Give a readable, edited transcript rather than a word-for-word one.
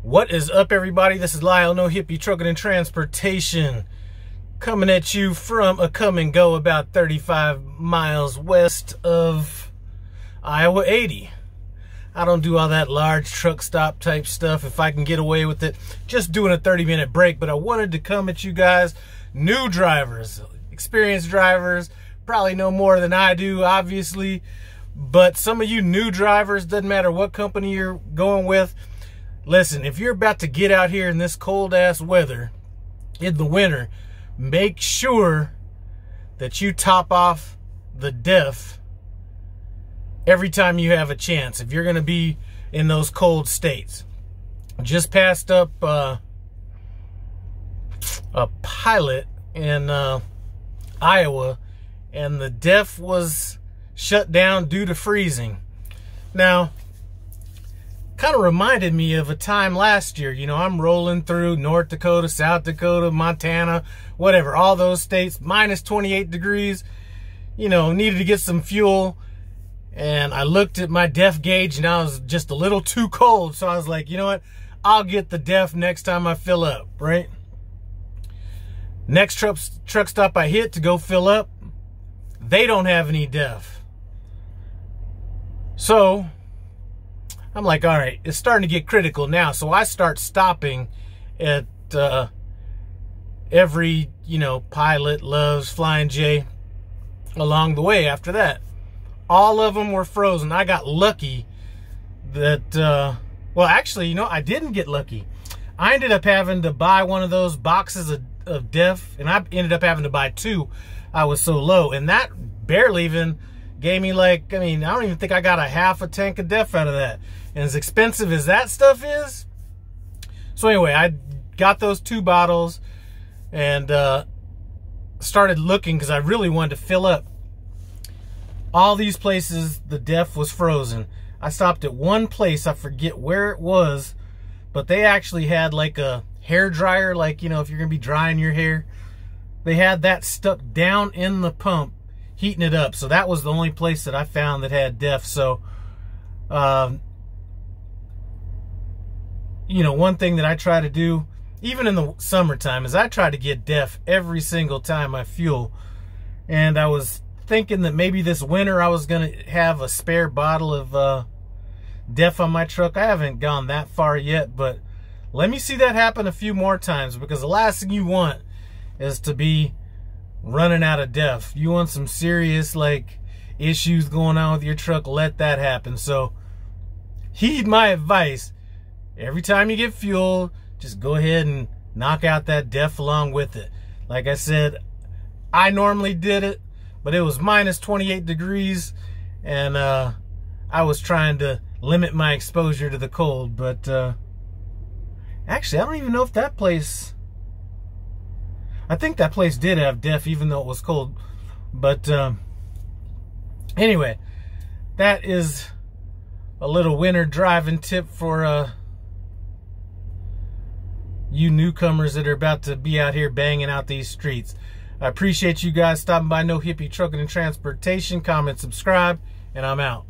What is up, everybody? This is Lyle, No Hippie Trucking and Transportation, coming at you from a come and go about 35 miles west of Iowa 80. I don't do all that large truck stop type stuff if I can get away with it. Just doing a 30-minute break, but I wanted to come at you guys, new drivers, experienced drivers, probably know more than I do, obviously, but some of you new drivers, doesn't matter what company you're going with, listen, if you're about to get out here in this cold ass weather in the winter, make sure that you top off the DEF every time you have a chance if you're going to be in those cold states. Just passed up a pilot in Iowa, and the DEF was shut down due to freezing. Now, kind of reminded me of a time last year. You know, I'm rolling through North Dakota, South Dakota, Montana, whatever, all those states, minus 28 degrees, you know, needed to get some fuel. And I looked at my DEF gauge and I was just a little too cold. So I was like, you know what? I'll get the DEF next time I fill up, right? Next truck stop I hit to go fill up, they don't have any DEF. So I'm like, all right, it's starting to get critical now. So I start stopping at every, you know, Pilot, Loves, Flying J along the way after that. All of them were frozen. I got lucky that, well, actually, you know, I didn't get lucky. I ended up having to buy one of those boxes of DEF, and I ended up having to buy two. I was so low, and that barely even gave me, like, I mean, I don't even think I got a half a tank of DEF out of that. And as expensive as that stuff is. So anyway, I got those two bottles and started looking because I really wanted to fill up. All these places, the DEF was frozen. I stopped at one place, I forget where it was, but they actually had like a hair dryer, like, you know, if you're going to be drying your hair. They had that stuck down in the pump, heating it up. So that was the only place that I found that had DEF. So, you know, one thing that I try to do, even in the summertime, is I try to get DEF every single time I fuel. And I was thinking that maybe this winter I was going to have a spare bottle of DEF on my truck. I haven't gone that far yet, but let me see that happen a few more times, because the last thing you want is to be running out of DEF. You want some serious, like, issues going on with your truck, let that happen. So heed my advice. Every time you get fuel, just go ahead and knock out that DEF along with it. Like I said, I normally did it, but it was minus 28 degrees, and I was trying to limit my exposure to the cold. But actually, I don't even know if that place, I think that place did have DEF even though it was cold. But anyway, that is a little winter driving tip for you newcomers that are about to be out here banging out these streets. I appreciate you guys stopping by No Hippie Trucking and Transportation. Comment, subscribe, and I'm out.